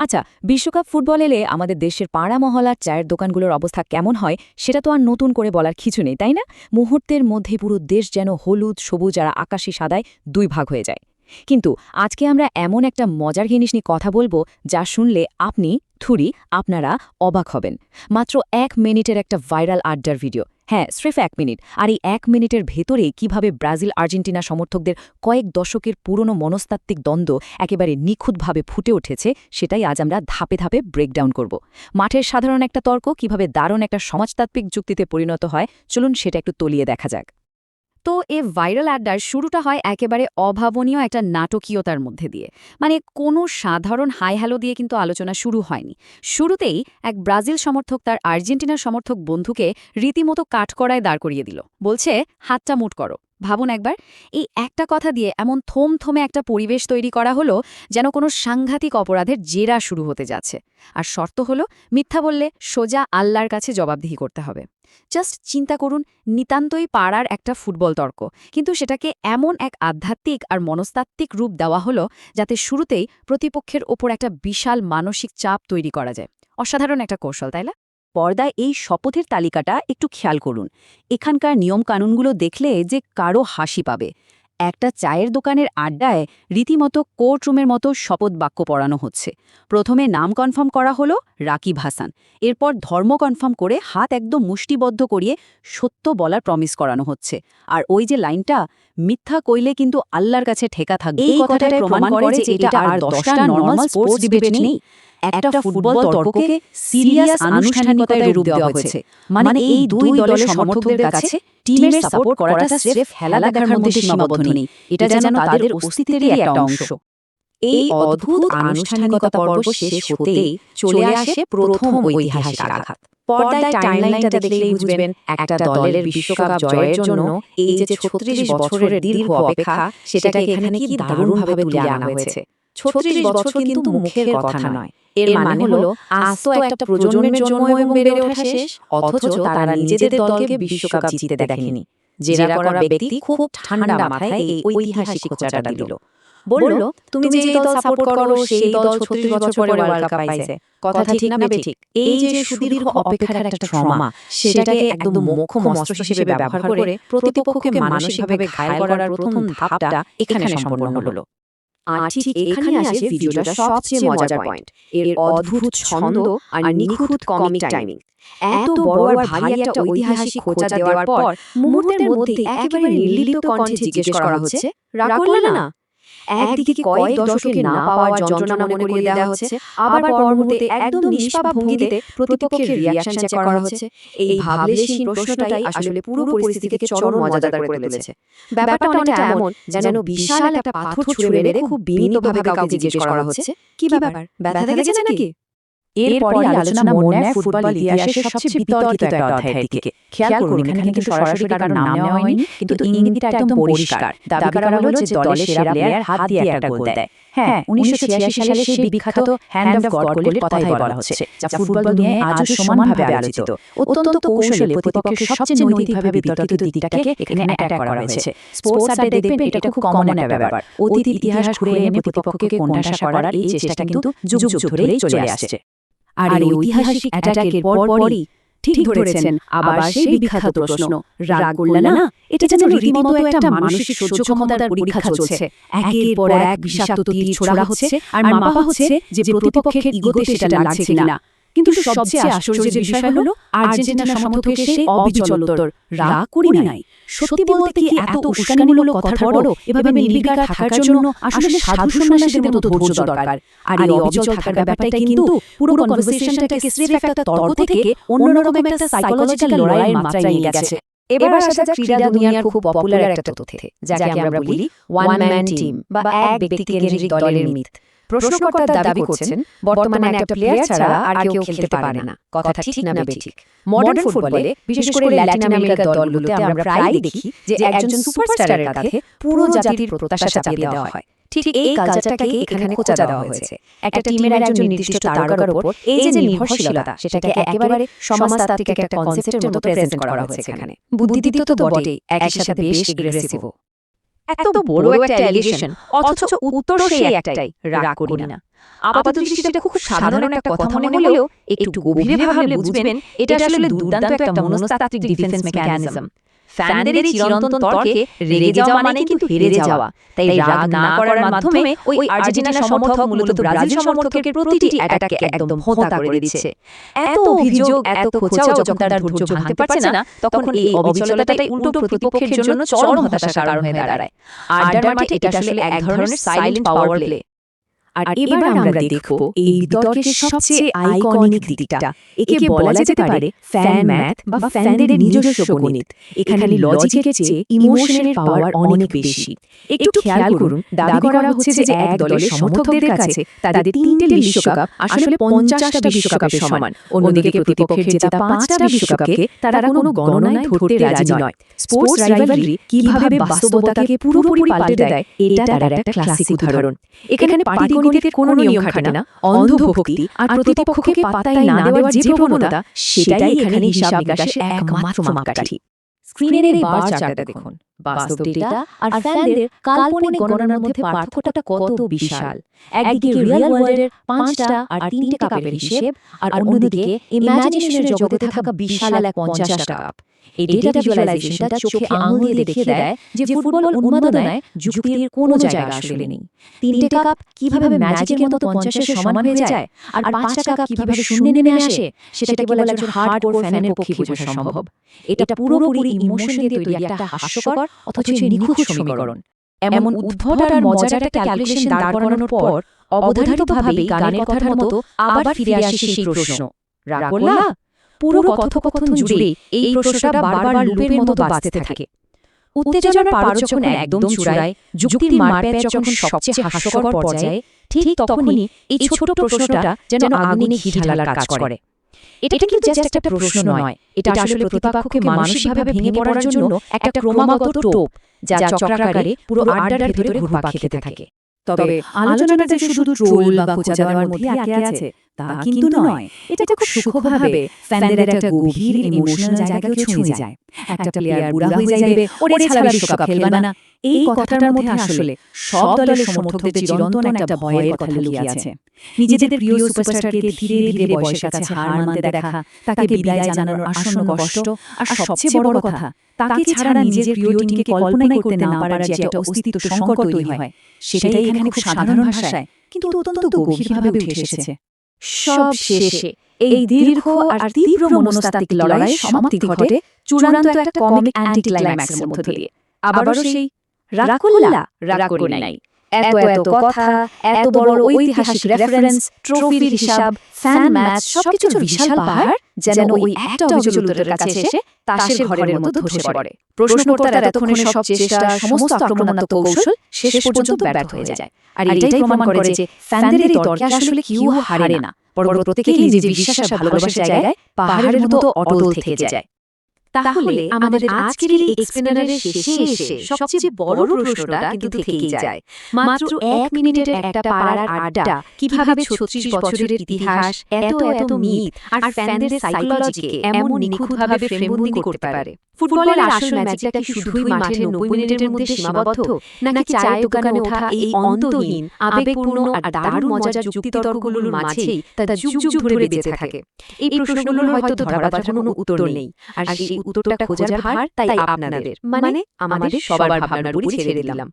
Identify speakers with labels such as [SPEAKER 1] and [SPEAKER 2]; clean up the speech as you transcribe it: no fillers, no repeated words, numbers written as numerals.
[SPEAKER 1] আচ্ছা, বিশ্বকাপ ফুটবল এলে আমাদের দেশের পাড়া মহলার চায়ের দোকানগুলোর অবস্থা কেমন হয় সেটা তো আর নতুন করে বলার কিছু নেই, তাই না? মুহূর্তের মধ্যে পুরো দেশ যেন হলুদ, সবুজ আর আকাশি সাদায় দুই ভাগ হয়ে যায়। কিন্তু আজকে আমরা এমন একটা মজার জিনিস নিয়ে কথা বলবো যা শুনলে আপনি, আপনারা অবাক হবেন। মাত্র 1 মিনিটের একটা ভাইরাল আড্ডার ভিডিও। হ্যাঁ, স্রেফ 1 মিনিট। আর এই 1 মিনিটের ভেতরেই কিভাবে ব্রাজিল আর্জেন্টিনা সমর্থকদের কয়েক দশকের পুরনো মনস্তাত্ত্বিক দ্বন্দ্ব একেবারে নিখুঁতভাবে ফুটে উঠেছে, সেটাই আজ আমরা ধাপে ধাপে ব্রেকডাউন করব। মাঠের সাধারণ একটা তর্ক কিভাবে দারুণ একটা সমাজতাত্ত্বিক যুক্তিতে পরিণত হয়, চলুন সেটা একটু তলিয়ে দেখা যাক। তো এ ভাইরাল আড্ডার শুরুটা হয় একেবারে অভাবনীয় একটা নাটকীয়তার মধ্যে দিয়ে। মানে কোনো সাধারণ হাই হ্যালো দিয়ে কিন্তু আলোচনা শুরু হয়নি। শুরুতেই এক ব্রাজিল সমর্থক তার আর্জেন্টিনার সমর্থক বন্ধুকে রীতিমতো কাঠকড়ায় দাঁড় করিয়ে দিল। বলছে, হাতটা মুট করো। ভাবুন একবার, এই একটা কথা দিয়ে এমন থমথমে একটা পরিবেশ তৈরি করা হলো যেন কোনো সাংঘাতিক অপরাধের জেরা শুরু হতে যাচ্ছে। আর শর্ত হলো, মিথ্যা বললে সোজা আল্লাহর কাছে জবাবদিহি করতে হবে। জাস্ট চিন্তা করুন, নিতান্তই পাড়ার একটা ফুটবল তর্ক, কিন্তু সেটাকে এমন এক আধ্যাত্মিক আর মনস্তাত্ত্বিক রূপ দেওয়া হলো যাতে শুরুতেই প্রতিপক্ষের ওপর একটা বিশাল মানসিক চাপ তৈরি করা যায়। অসাধারণ একটা কৌশল, তাই না? পর্দায় এই শপথের তালিকাটা একটু খেয়াল করুন। এখানকার নিয়মকানুনগুলো দেখলে যে কারো হাসি পাবে। একটা চায়ের দোকানের আড্ডায় রীতিমতো কোর্টরুমের মতো শপথ বাক্য পড়ানো হচ্ছে। প্রথমে নাম কনফার্ম করা হলো রাকিব হাসান, এরপর ধর্ম কনফার্ম করে হাত একদম মুষ্টিবদ্ধ করিয়ে সত্য বলার প্রমিস করানো হচ্ছে। আর ওই যে লাইনটা, মিথ্যা কইলে কিন্তু আল্লাহর কাছে ঠেকা থাকবে, এই কথাটাই প্রমাণ করে যে এটা আর 10টা নরমাল স্পোর্টস ডিবেট নেই। একটা ফুটবল তর্ককে সিরিয়াস আনুষ্ঠানিকতায় রূপ দেওয়া হয়েছে। মানে এই দুই দলের সমর্থকদের কাছে টিমের সাপোর্ট করাটা স্রেফ খেলা দেখার মধ্যে সীমাবদ্ধ নেই, এটা যেন তাদের অস্তিত্বেরই একটা অংশ। এই অদ্ভুত আনুষ্ঠানিকতা পর্ব শেষ হতেই চলে আসে প্রথম ঐতিহাসিক আঘাত। পর্দায় টাইমলাইনটা দেখলেই বুঝবেন, একটা দলের বিশ্বকাপ জয়ের জন্য এই যে 36 বছরের দীর্ঘ অপেক্ষা, সেটাকে এখানে কি দারুণভাবে তুলে আনা হয়েছে। 36 বছর কিন্তু মুখের কথা নয়। এর মানে হলো আজ তো একটা প্রজন্মের জন্ম এবং বেড়ে ওঠা শেষ, অথচ তারা নিজেদের দলকে বিশ্বকাপ জিততে দেখেনি। জেরা করা ব্যক্তি খুব ঠান্ডা মাথায় এই ঐতিহাসিক খোঁচাটা দিল। বলল, তুমি যে দল সাপোর্ট করো সেই দল 36 বছর পরে ওয়ার্ল্ড কাপ পাইছে। কথা ঠিক না বেঠিক? এই যে সুদীর্ঘ অপেক্ষার একটা ট্রমা, সেটাকে একদম মোক্ষম অস্ত্র হিসেবে ব্যবহার করে প্রতিপক্ষকে মানসিকভাবে ঘায়েল করার প্রথম ধাপটা এখানে সম্পন্ন হলো। আর ঠিক এখানে আসে ভিডিওটার সবচেয়ে মজার পয়েন্ট, এর অদ্ভুত ছন্দ আর নিখুঁত কমিক টাইমিং। এত বড় আর ভারী একটা ঐতিহাসিক খোঁচা দেওয়ার পর মুহূর্তের মধ্যে একেবারে নির্লিপ্ত কণ্ঠে জিজ্ঞেস করা হচ্ছে, রাগ করলে না? একদিকে কয়েক দশকে না পাওয়ার যন্ত্রণা মনে করিয়ে দেওয়া হচ্ছে, আবার পরমুহূর্তে একদম নিষ্পাপ ভঙ্গিতে প্রতিপক্ষের রিঅ্যাকশন চেক করা হচ্ছে। এই ভাবলেশহীন প্রশ্নটাই আসলে পুরো পরিস্থিতিকে চরম মজাদার করে তুলেছে। ব্যাপারটা অনেকটা এমন যেন বিশাল একটা পাথর ছুঁড়ে মেরে খুব বিনীতভাবে কাউকে জিজ্ঞেস করা হচ্ছে, কি ব্যাপার, ব্যথা লেগেছে নাকি? এরপরই আলোচনা মোড় নেয় ফুটবল ইতিহাসের সবচেয়ে বিতর্কিত একটা অধ্যায়ের দিকে। খেয়াল করুন, এখানে কিন্তু সরাসরি কারো নাম নেওয়া হয়নি, কিন্তু ইঙ্গিতটা একদম পরিষ্কার। দাবি করা হলো যে দলের সেরা প্লেয়ার হাত দিয়ে একটা গোল দেয়। হ্যাঁ, 1986 সালে সেই বিখ্যাত হ্যান্ড অফ গড গোলের কথাই বলা হচ্ছে, যা ফুটবল দুনিয়ায় আজও সমানভাবে আলোচিত। অত্যন্ত কৌশলে প্রতিপক্ষের সবচেয়ে নৈতিকভাবে বিতর্কিত দিকটাকে এখানে অ্যাটাক করা হয়েছে। স্পোর্টস আড্ডায় দেখবেন এটা খুব কমন একটা ব্যাপার। অতীত ইতিহাস ঘুরে এনে প্রতিপক্ষকে কোণঠাসা করার এই চেষ্টা কিন্তু যুগ যুগ ধরেই চলে আসছে। আর এই ঐতিহাসিক অ্যাটাকের পরপরই, ঠিক ধরেছেন, আবার সেই বিখ্যাত প্রশ্ন, রাগ করলে না? এটা যেন রীতিমতো একটা মানসিক সহ্য ক্ষমতার পরীক্ষা চলছে। একের পর এক বিষাক্ত তীর ছোড়া হচ্ছে আর মাপা হচ্ছে যে প্রতিপক্ষের ইগোতে সেটা লাগছে কিনা। কিন্তু সবচেয়ে আশ্চর্যের বিষয় হলো আর্জেন্টিনা সমর্থকের সেই অবিচল উত্তর, রাগ করি নাই। সত্যি বলতে কি এত উস্কানিমূলক কথার পরও এভাবে নির্বিকার থাকার জন্য আসলে সাধু সন্ন্যাসীদের মতো ধৈর্য দরকার। আর এই অবিচল থাকার ব্যাপারটাই কিন্তু পুরো কনভারসেশনটাকে স্রেফ একটা তর্ক থেকে অন্যরকম একটা সাইকোলজিক্যাল লড়াইয়ের মাত্রায় নিয়ে গেছে। এবার আসা যাক ক্রীড়া দুনিয়ার খুব পপুলার একটা তথ্যে, যাকে আমরা বলি ওয়ান ম্যান টিম বা এক ব্যক্তিকেন্দ্রিক দলের মিথ। প্রশ্নকর্তা দাবি করছেন, বর্তমানে একটা প্লেয়ার ছাড়া আর কেউ খেলতে পারে না। কথা ঠিক না বেঠিক? মডার্ন ফুটবলে, বিশেষ করে ল্যাটিন আমেরিকার দলগুলোতে আমরা প্রায়ই দেখি যে একজন সুপারস্টারের কাঁধে পুরো জাতির প্রত্যাশা চাপিয়ে দেওয়া হয়। ঠিক এই কালচারটাকে এখানে খোঁচা দেওয়া হয়েছে। একটা টিমের একজন নির্দিষ্ট তারকার উপর এই যে নির্ভরশীলতা, সেটাকে একেবারে সমাজতাত্ত্বিক একটা কনসেপ্টের মতো প্রেজেন্ট করা হয়েছে এখানে। বুদ্ধিদীপ্ত তো বটেই, একই সাথে বেশ এগ্রেসিভও। এত বড় একটা অ্যালিগেশন, অথচ উত্তর সেই একটাই, রাগ করি না। আপাতদৃষ্টিতে খুব সাধারণ একটা কথা মনে হলেও একটু গভীরে ভাবলে বুঝবেন এটা আসলে দুর্দান্ত একটা মনস্তাত্ত্বিক ডিফেন্স মেকানিজম। ফ্যানদের এই চিরন্তন তর্কে রেগে যাওয়া মানে কিন্তু হেরে যাওয়া। তাই রাগ না করার মাধ্যমে ওই আর্জেন্টিনা সমর্থক মূলত ব্রাজিল সমর্থকের প্রতিটি অ্যাটাককে একদম ভোঁতা করে দিচ্ছে। এত অভিযোগ, এত খোঁচাও যখন তার ধৈর্য ভাঙতে পারছে না, তখন এই অবিচলতাটাই উল্টো প্রতিপক্ষের জন্য চরম হতাশার কারণ হয়ে দাঁড়ায়। আড্ডার মাঠে এটা আসলে এক ধরনের সাইলেন্ট পাওয়ার প্লে।
[SPEAKER 2] আর এবার আমরা দেখব এই বিতর্কের সবচেয়ে আইকনিক দিকটা। একে বলা যেতে পারে ফ্যান ম্যাথ বা ফ্যানদের নিজস্ব গণিত। এখানে লজিকের চেয়ে ইমোশনের পাওয়ার অনেক বেশি। একটু খেয়াল করুন, দাবি করা হচ্ছে যে এক দলের সমর্থকদের কাছে তাদের ৩টে বিশ্বকাপ আসলে ৫০টা বিশ্বকাপের সমান। অন্যদিকে প্রতিপক্ষের জেতা ৫টা বিশ্বকাপকে তারা কোনো গণনায় ধরতে রাজি নয়। স্পোর্টস রাইভালরি কিভাবে বাস্তবতাকে পুরোপুরি পাল্টে দেয়, এটা তার একটা ক্লাসিক উদাহরণ। এখানে পাটিগণিতের কোনো নিয়ম খাটে না, অন্ধভক্তি আর প্রতিপক্ষকে পাত্তাই না দেওয়ার যে প্রবণতা, সেটাই এখানে হিসাব নিকাশের একমাত্র মাপকাঠি।
[SPEAKER 1] স্ক্রিনের এই বার চার্টটা দেখুন। বাস্তব ডেটা আর ফ্যানদের কাল্পনিক গণনার মধ্যে পার্থক্যটা কত বিশাল। একদিকে রিয়েল ওয়ার্ল্ডের ৫টা আর ৩টে কাপের হিসেব, আর অন্যদিকে ইমাজিনেশনের জগতে থাকা বিশাল এক ৫০টা কাপ। এই ডেটা ভিজুয়ালাইজেশনটা চোখে আঙুল দিয়ে দেখিয়ে দেয় যে ফুটবল উন্মাদনায় যুক্তির কোনো জায়গা আসলে নেই। ৩টে কাপ কিভাবে ম্যাজিকের মতো ৫০-এর সমান হয়ে যায়, আর ৫টা কাপ কিভাবে শূন্যে নেমে আসে, সেটা কেবল একজন হার্ডকোর ফ্যানের পক্ষে বোঝা সম্ভব। এটা পুরোপুরি ইমোশন দিয়ে তৈরি একটা হাস্যকর অথচ নিখুঁত সমীকরণ। এমন উদ্ভট আর মজার একটা ক্যালকুলেশন দাঁড় করানোর পর অবধারিতভাবেই গানের কথার মতো আবার ফিরে আসে সেই প্রশ্ন, রাগ করলা? পুরো কথোপকথন জুড়ে এই প্রশ্নটা বারবার লুপের মতো বাজতে থাকে। উত্তেজনার পারদ যখন একদম চূড়ায়, যুক্তির মারপ্যাচ যখন সবচেয়ে হাস্যকর পর্যায়ে, ঠিক তখনই এই ছোট প্রশ্নটা যেন আগুনে ঘি ঢালার কাজ করে। এটা কিন্তু জাস্ট একটা প্রশ্ন নয়, এটা আসলে প্রতিপক্ষকে মানসিকভাবে ভেঙে পড়ার জন্য একটা ক্রমাগত টোপ, যা চক্রাকারে পুরো আড্ডার ভেতরে ঘুরপাক খেতে থাকে।
[SPEAKER 2] তবে আলোচনাটা যে শুধু ট্রোল বা খোঁচা দেওয়ার মধ্যে আটকে আছে তা কিন্তু নয়। এটা খুব সূক্ষ্মভাবে ফ্যানদের একটা গভীর ইমোশনাল জায়গাকেও ছুঁয়ে যায়। একটা প্লেয়ার বুড়া হয়ে যাবে, ওরে ছাড়া বিশ্বকাপ খেলবে না, এই কথাটার মধ্যে আসলে সব দলের সমর্থকদের চিরন্তন একটা ভয়ের কথা লুকিয়ে আছে। নিজেদের প্রিয় সুপারস্টারকে ধীরে ধীরে বয়সের কাছে হার মানতে দেখা, তাকে বিদায় জানানোর আসন্ন কষ্ট, আর সবচেয়ে বড় কথা, তাকে ছাড়া নিজের প্রিয় টিমকে কল্পনাই করতে না পারার যে একটা অস্তিত্ব সংকট তৈরি হয়, সেটাই এখানে খুব সাধারণ ভাষায় কিন্তু অত্যন্ত গভীরভাবে উঠে এসেছে।
[SPEAKER 1] সব শেষে এই দীর্ঘ আর তীব্র মনস্তাত্ত্বিক লড়াইয়ের সমাপ্তি ঘটে চূড়ান্ত একটা কমিক অ্যান্টি ক্লাইম্যাক্সের মধ্য দিয়ে। আবারও সেই রাগ করলা, রাগ করি নাই। এত এত কথা, এত বড় ঐতিহাসিক রেফারেন্স, ট্রফির হিসাব, ফ্যান ম্যাচ, সবকিছুর বিশাল পাহাড় যেন ওই একটা অভিযোগের উত্তরের কাছে এসে তাসের ঘরের মতো ধসে পড়ে। প্রশ্নকর্তার এতক্ষণে সব চেষ্টা, সমস্ত আক্রমণাত্মক কৌশল শেষ পর্যন্ত ব্যর্থ হয়ে যায়। আর এটাই প্রমাণ করে যে ফ্যানদের এই তর্কে আসলে কেউ হারে না, বরং প্রত্যেকেই যে বিশ্বাস আর ভালোবাসার জায়গায় পাহাড়ের মতো অটল থেকে যায়। তাহলে আমাদের আজকের এই এক্সপ্লেনারের শেষে এসে সবচেয়ে বড় প্রশ্নটা কিন্তু থেকেই যায়, মাত্র ১ মিনিটের একটা পাড়ার আড্ডা কিভাবে ৩৬ বছরের ইতিহাস, এত এত মিথ আর ফ্যানদের সাইকোলজিকে এমন নিখুঁতভাবে ফ্রেমবন্দি করতে পারে? ফুটবলের আসল ম্যাজিকটা কি শুধুই মাঠের ৯০ মিনিটের মধ্যে সীমাবদ্ধ, নাকি চায়ের দোকানে ওঠা এই অন্তহীন, আবেগপূর্ণ আর দারুণ মজার যুক্তিতর্কগুলোর মাঝেই তা যুগ যুগ ধরে বেঁচে থাকে? এই প্রশ্নগুলোর হয়তো ধরাবাঁধা কোনো উত্তর নেই, আর সেই উত্তরটা খোঁজার ভার তাই আপনাদের, মানে আমাদের সবার ভাবনার উপরই ছেড়ে দিলাম।